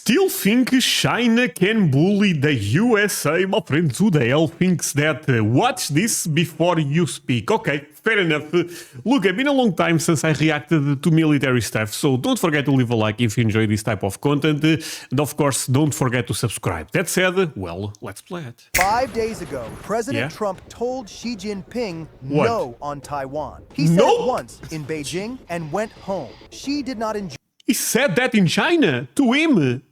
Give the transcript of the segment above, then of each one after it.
Still think China can bully the USA? My friends, who the hell thinks that? Watch this before you speak. Okay, fair enough. Look, it's been a long time since I reacted to military stuff, so don't forget to leave a like if you enjoy this type of content. And of course, don't forget to subscribe. That said, well, let's play it. 5 days ago, President Trump told Xi Jinping What? no on Taiwan. He said No? it once in Beijing and went home. Xi did not He said that in China to him.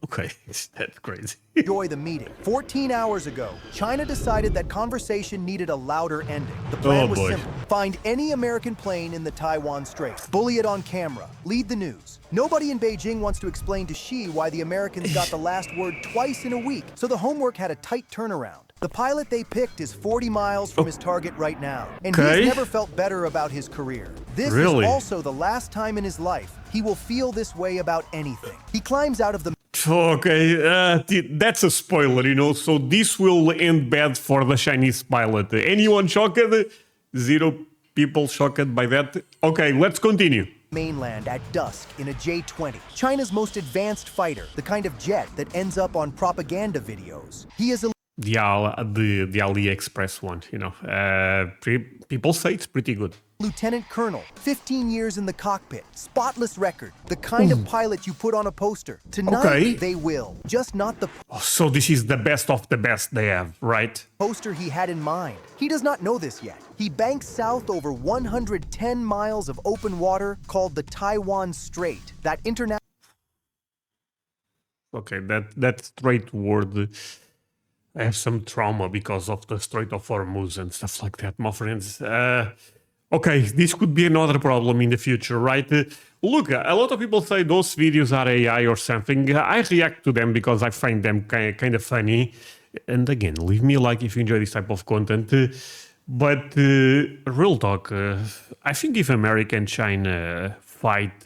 Okay, that's crazy. enjoy the meeting. 14 hours ago, China decided that conversation needed a louder ending. The plan was simple. Find any American plane in the Taiwan Strait, bully it on camera, lead the news. Nobody in Beijing wants to explain to Xi why the Americans got the last word twice in a week, so the homework had a tight turnaround. The pilot they picked is 40 miles from his target right now, and he's never felt better about his career. This is also the last time in his life he will feel this way about anything. He climbs out of the Okay, that's a spoiler, you know, so this will end bad for the Chinese pilot. Anyone shocked? Zero people shocked by that. Okay, let's continue. mainland at dusk in a J-20, China's most advanced fighter, the kind of jet that ends up on propaganda videos. He is a The AliExpress one, you know. People say it's pretty good. lieutenant colonel, 15 years in the cockpit, spotless record, the kind of pilot you put on a poster. Tonight, they will, just not the So this is the best of the best they have, right? poster he had in mind. He does not know this yet. He banks south over 110 miles of open water called the Taiwan Strait. That international Okay, that straight word. I have some trauma because of the Strait of Hormuz and stuff like that, my friends. Okay, this could be another problem in the future, right? Look, a lot of people say those videos are AI or something. I react to them because I find them kind of funny. And again, leave me a like if you enjoy this type of content. But real talk, I think if America and China fight,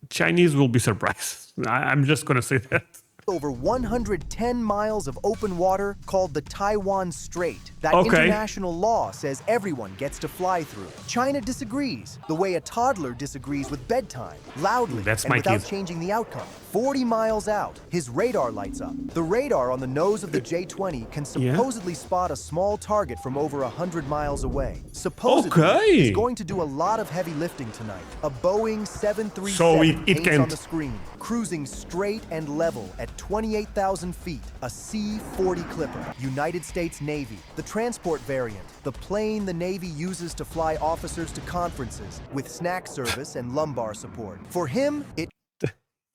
Chinese will be surprised. I'm just going to say that. over 110 miles of open water called the Taiwan Strait. That international law says everyone gets to fly through. China disagrees, the way a toddler disagrees with bedtime, loudly and without changing the outcome. 40 miles out, his radar lights up. The radar on the nose of the J-20 can supposedly spot a small target from over 100 miles away. Supposedly, he's going to do a lot of heavy lifting tonight. A Boeing 737 aims on the screen, cruising straight and level at 28,000 feet, a C-40 Clipper, United States Navy, the transport variant, the plane the Navy uses to fly officers to conferences with snack service and lumbar support. For him,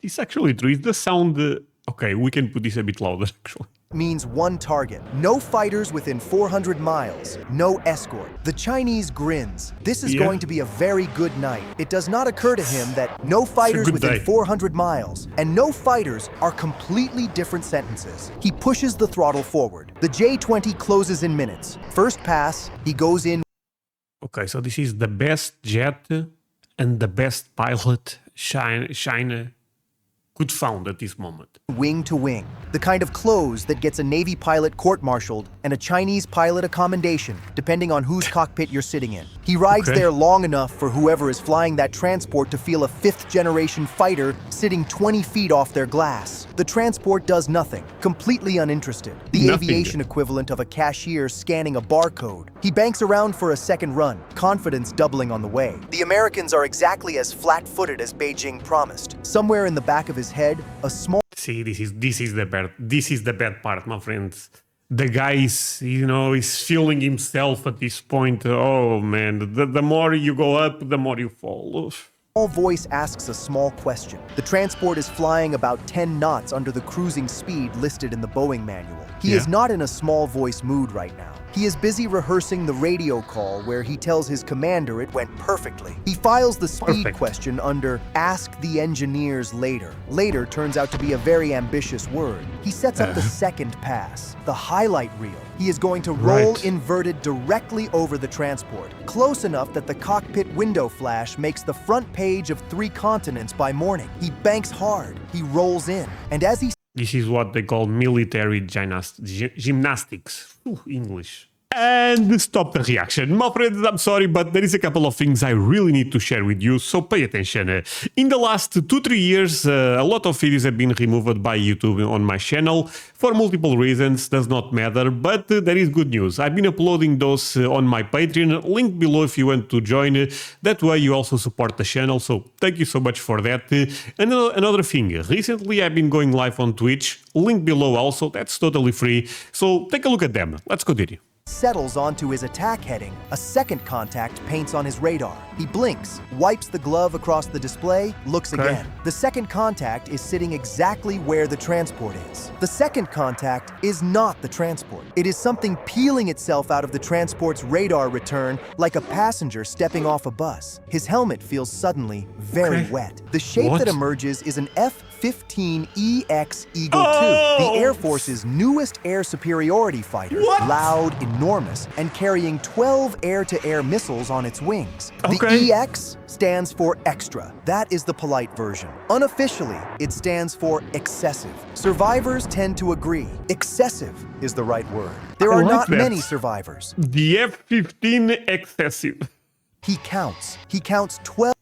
This actually true. Is the sound... okay, we can put this a bit louder, actually. Means one target. No fighters within 400 miles. No escort. The Chinese grins. This is going to be a very good night. It does not occur to him that no fighters within 400 miles and no fighters are completely different sentences. He pushes the throttle forward. The J-20 closes in minutes. First pass, he goes in. Okay, so this is the best jet and the best pilot China could found at this moment. Wing to wing. The kind of close that gets a Navy pilot court-martialed and a Chinese pilot a commendation, depending on whose cockpit you're sitting in. He rides there long enough for whoever is flying that transport to feel a fifth-generation fighter sitting 20 feet off their glass. The transport does nothing, completely uninterested. The aviation equivalent of a cashier scanning a barcode. He banks around for a second run, confidence doubling on the way. The Americans are exactly as flat-footed as Beijing promised. Somewhere in the back of his head, a small... See, this is the bad part, my friends. The guy is, you know, is feeling himself at this point. Oh man, the more you go up, the more you fall. Small voice asks a small question. The transport is flying about 10 knots under the cruising speed listed in the Boeing manual. He is not in a small voice mood right now. He is busy rehearsing the radio call where he tells his commander it went perfectly. He files the speed question under "Ask the engineers later." Later turns out to be a very ambitious word. He sets up the second pass, the highlight reel. He is going to roll inverted directly over the transport, close enough that the cockpit window flash makes the front page of 3 continents by morning. He banks hard. He rolls in, and as he... This is what they call military gymnastics. English. And stop the reaction. My friends, I'm sorry, but there is a couple of things I really need to share with you, so pay attention. In the last 2-3 years, a lot of videos have been removed by YouTube on my channel for multiple reasons, does not matter, but there is good news. I've been uploading those on my Patreon, link below if you want to join. That way you also support the channel, so thank you so much for that. And another thing, recently I've been going live on Twitch, link below also, that's totally free, so take a look at them. Let's continue. Settles onto his attack heading, a second contact paints on his radar. He blinks, wipes the glove across the display, looks again. The second contact is sitting exactly where the transport is. The second contact is not the transport. It is something peeling itself out of the transport's radar return like a passenger stepping off a bus. His helmet feels suddenly very wet. The shape that emerges is an F-15EX Eagle II, the Air Force's newest air superiority fighter. Loud, enormous, and carrying 12 air-to-air missiles on its wings. The EX stands for extra. That is the polite version. Unofficially, it stands for excessive. Survivors tend to agree. Excessive is the right word. There are not many survivors. The F-15 excessive. He counts. He counts 12.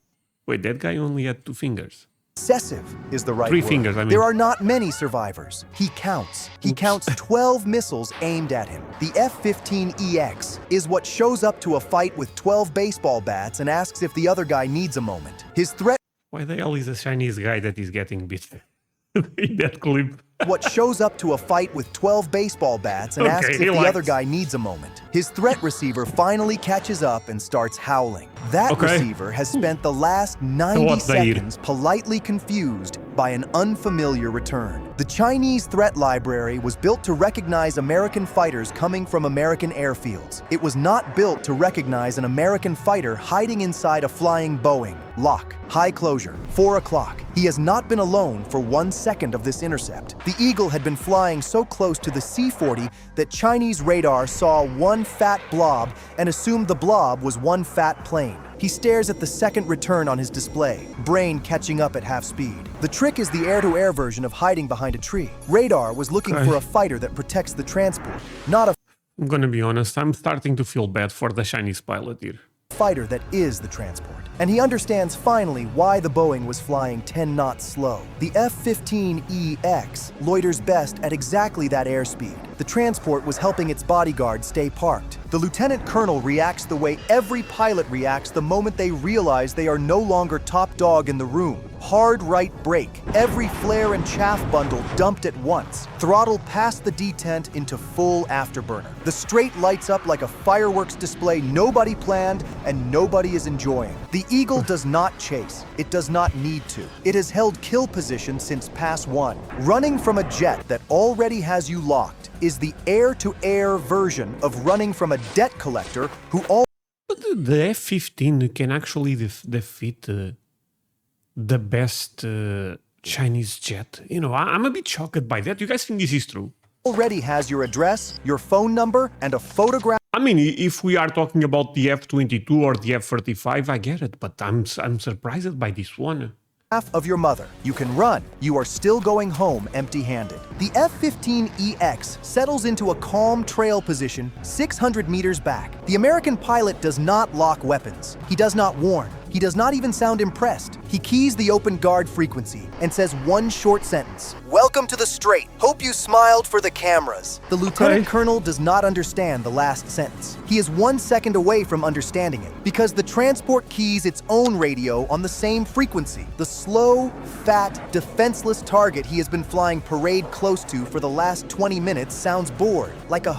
Wait, that guy only had 2 fingers. Excessive is the right Three word. fingers, I mean. There are not many survivors. He counts. He counts 12 missiles aimed at him. The F-15EX is what shows up to a fight with 12 baseball bats and asks if the other guy needs a moment. His threat... Why the hell is a Chinese guy that is getting beat in that clip? What shows up to a fight with 12 baseball bats and asks if the other guy needs a moment. His threat receiver finally catches up and starts howling. That receiver has spent the last 90 seconds politely confused by an unfamiliar return. The Chinese threat library was built to recognize American fighters coming from American airfields. It was not built to recognize an American fighter hiding inside a flying Boeing. Lock. High closure. 4 o'clock. He has not been alone for 1 second of this intercept. The Eagle had been flying so close to the C-40 that Chinese radar saw one fat blob and assumed the blob was one fat plane. He stares at the second return on his display, brain catching up at half speed. The trick is the air-to-air version of hiding behind a tree. Radar was looking for a fighter that protects the transport, not a... I'm gonna be honest, I'm starting to feel bad for the Chinese pilot here. Fighter that is the transport. And he understands finally why the Boeing was flying 10 knots slow. The F-15EX loiters best at exactly that airspeed. The transport was helping its bodyguard stay parked. The lieutenant colonel reacts the way every pilot reacts the moment they realize they are no longer top dog in the room. Hard right brake, every flare and chaff bundle dumped at once. Throttle past the detent into full afterburner. The straight lights up like a fireworks display nobody planned and nobody is enjoying. The Eagle does not chase. It does not need to. It has held kill position since pass 1. Running from a jet that already has you locked is the air-to-air version of running from a debt collector who all... But the F-15 can actually defeat the best Chinese jet. You know, I'm a bit shocked by that. You guys think this is true? Already has your address, your phone number, and a photograph. I mean, if we are talking about the F-22 or the F-35, I get it, but I'm surprised by this one. Of your mother. You can run. You are still going home empty-handed. The F-15EX settles into a calm trail position 600 meters back. The American pilot does not lock weapons. He does not warn. He does not even sound impressed. He keys the open guard frequency and says one short sentence. Welcome to the Strait. Hope you smiled for the cameras. The lieutenant colonel does not understand the last sentence. He is 1 second away from understanding it because the transport keys its own radio on the same frequency. The slow, fat, defenseless target he has been flying parade close to for the last 20 minutes sounds bored, like a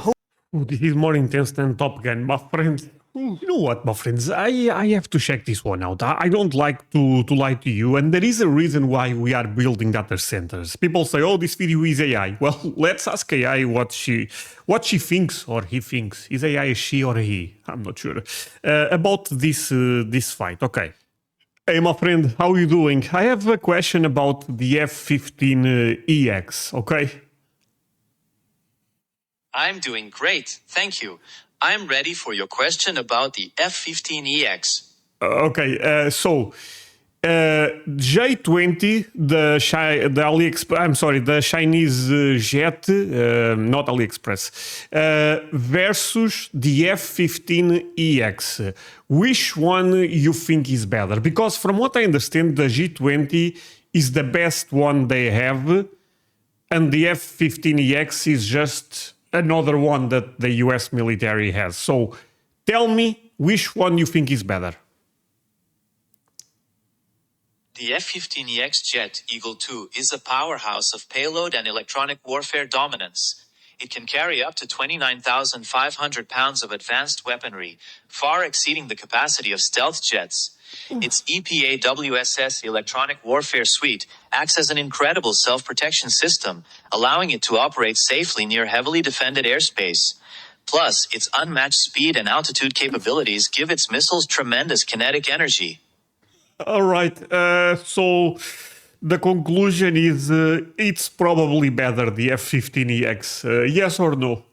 This is more intense than Top Gun, my friends. You know what, my friends, I have to check this one out. I don't like to lie to you, and there is a reason why we are building data centers. People say, oh, this video is AI. Well, let's ask AI what she thinks or he thinks. Is AI a she or a he? I'm not sure. About this fight. Okay. Hey, my friend, how are you doing? I have a question about the F-15EX, okay? I'm doing great, thank you. I'm ready for your question about the F-15EX. Okay, so J20, the Chinese jet, not AliExpress, versus the F-15EX. Which one you think is better? Because from what I understand, the G20 is the best one they have, and the F-15EX is just another one that the US military has. So tell me which one you think is better. The F-15EX jet Eagle II is a powerhouse of payload and electronic warfare dominance. It can carry up to 29,500 pounds of advanced weaponry, far exceeding the capacity of stealth jets. Its EPA-WSS electronic warfare suite acts as an incredible self-protection system, allowing it to operate safely near heavily defended airspace. Plus, its unmatched speed and altitude capabilities give its missiles tremendous kinetic energy. All right, so the conclusion is it's probably better, the F-15EX. Yes or no?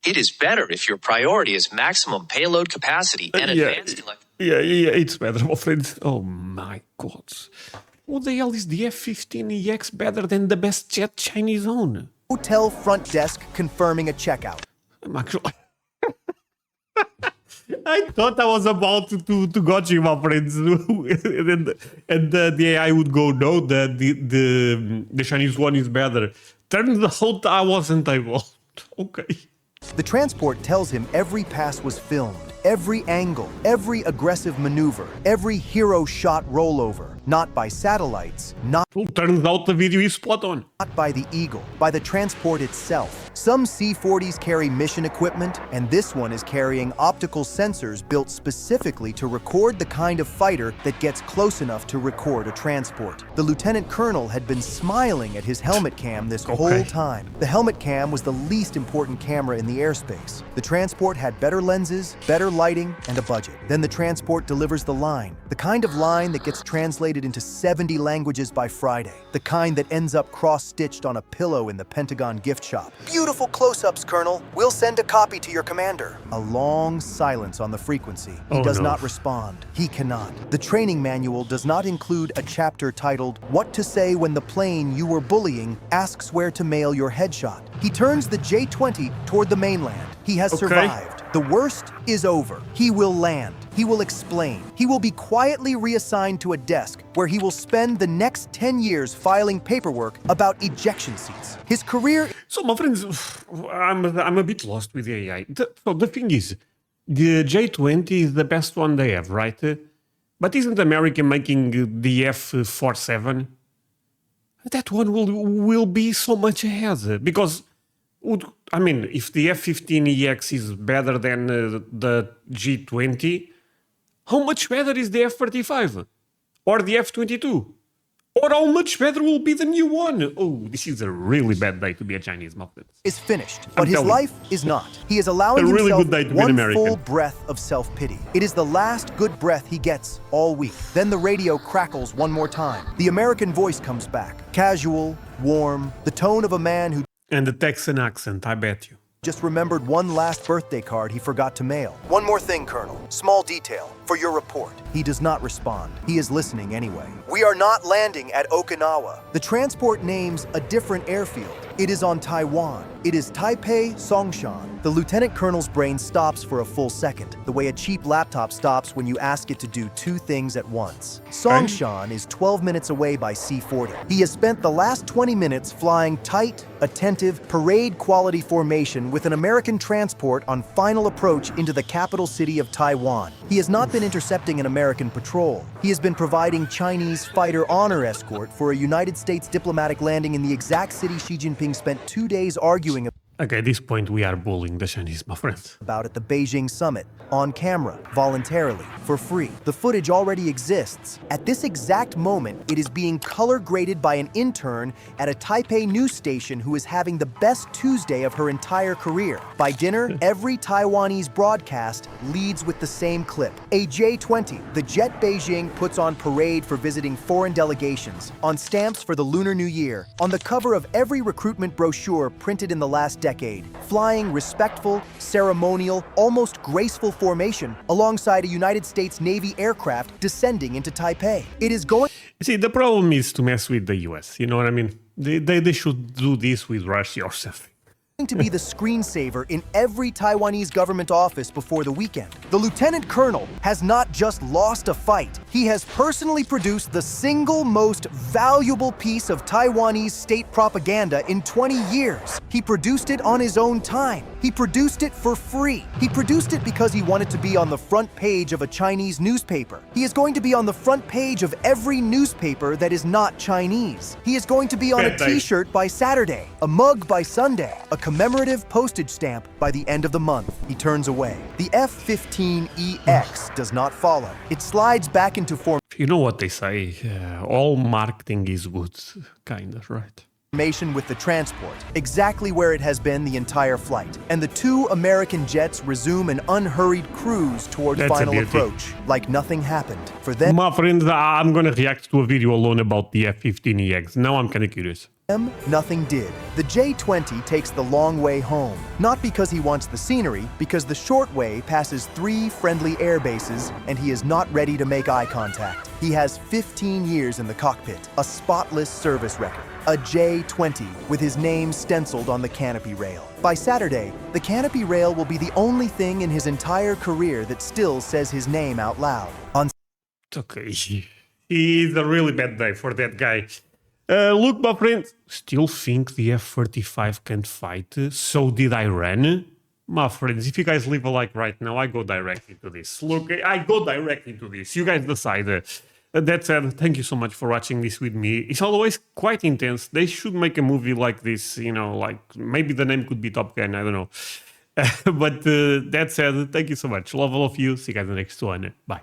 It is better if your priority is maximum payload capacity and advanced Yeah, it's better, my friends. Oh my God. What the hell is the F-15EX better than the best jet Chinese own? Hotel front desk confirming a checkout. I'm actually... I thought I was about to got you, my friends, and the AI would go, no, the Chinese one is better. Turns out I wasn't able. Okay. The transport tells him every pass was filmed, every angle, every aggressive maneuver, every hero shot rollover, not by satellites, not Turns out the video is spot on. by the Eagle, by the transport itself. Some C-40s carry mission equipment, and this one is carrying optical sensors built specifically to record the kind of fighter that gets close enough to record a transport. The lieutenant colonel had been smiling at his helmet cam this whole time. The helmet cam was the least important camera in the airspace. The transport had better lenses, better lighting, and a budget. Then the transport delivers the line, the kind of line that gets translated into 70 languages by Friday, the kind that ends up cross-stitched on a pillow in the Pentagon gift shop. Beautiful close-ups, Colonel. We'll send a copy to your commander. A long silence on the frequency. He does not respond. He cannot. The training manual does not include a chapter titled, What to Say When the Plane You Were Bullying Asks Where to Mail Your Headshot. He turns the J-20 toward the mainland. He has survived. The worst is over. He will land. He will explain. He will be quietly reassigned to a desk where he will spend the next 10 years filing paperwork about ejection seats. His career... So, my friends, I'm a bit lost with the AI. So the thing is, the J-20 is the best one they have, right? But isn't America making the F-47? That one will be so much ahead. Because, I mean, if the F-15EX is better than the G-20, how much better is the F-35? Or the F-22? Or how much better will be the new one? Oh, this is a really bad day to be a Chinese, my friends. Is finished, but his life is not. He is allowing really himself good day to be an one American. full breath of self-pity. It is the last good breath he gets all week. Then the radio crackles one more time. The American voice comes back. Casual, warm, the tone of a man who And the Texan accent, I bet you. just remembered one last birthday card he forgot to mail. One more thing, Colonel. Small detail. For your report. He does not respond. He is listening anyway. We are not landing at Okinawa. The transport names a different airfield. It is on Taiwan. It is Taipei Songshan. The lieutenant colonel's brain stops for a full second, the way a cheap laptop stops when you ask it to do two things at once. Songshan is 12 minutes away by C-40. He has spent the last 20 minutes flying tight, attentive, parade-quality formation with an American transport on final approach into the capital city of Taiwan. He has not been intercepting an American patrol. He has been providing Chinese fighter honor escort for a United States diplomatic landing in the exact city Xi Jinping spent 2 days arguing Okay, at this point we are bullying the Chinese, my friends. about at the Beijing summit, on camera, voluntarily, for free. The footage already exists. At this exact moment, it is being color graded by an intern at a Taipei news station who is having the best Tuesday of her entire career. By dinner, every Taiwanese broadcast leads with the same clip. A J-20, the jet Beijing puts on parade for visiting foreign delegations, on stamps for the Lunar New Year, on the cover of every recruitment brochure printed in the last decade. decade, flying respectful, ceremonial, almost graceful formation alongside a United States Navy aircraft descending into Taipei. It is going... See, the problem is to mess with the US, you know what I mean? They should do this with Russia yourself. To be the screensaver in every Taiwanese government office before the weekend. The lieutenant colonel has not just lost a fight, he has personally produced the single most valuable piece of Taiwanese state propaganda in 20 years. He produced it on his own time. He produced it for free. He produced it because he wanted to be on the front page of a Chinese newspaper. He is going to be on the front page of every newspaper that is not Chinese. He is going to be on a t-shirt by Saturday, a mug by Sunday, a commemorative postage stamp by the end of the month. He turns away. The F-15EX does not follow. It slides back into form. You know what they say, all marketing is good, kind of, right? With the transport, exactly where it has been the entire flight. And the two American jets resume an unhurried cruise toward final approach, like nothing happened. For them, my friends, I'm gonna react to a video alone about the F-15EX. Now I'm kinda curious. Nothing did. The J-20 takes the long way home, not because he wants the scenery, because the short way passes 3 friendly air bases and he is not ready to make eye contact. He has 15 years in the cockpit, a spotless service record. A J-20 with his name stenciled on the canopy rail. By Saturday, the canopy rail will be the only thing in his entire career that still says his name out loud. Okay, it's a really bad day for that guy. Look, my friend, still think the F-35 can't fight? So did Iran? My friends, if you guys leave a like right now, I go directly to this. Look, I go directly to this. You guys decide. That said, thank you so much for watching this with me. It's always quite intense. They should make a movie like this, you know, like maybe the name could be Top Gun, I don't know. But that said, thank you so much. Love all of you. See you guys in the next one. Bye.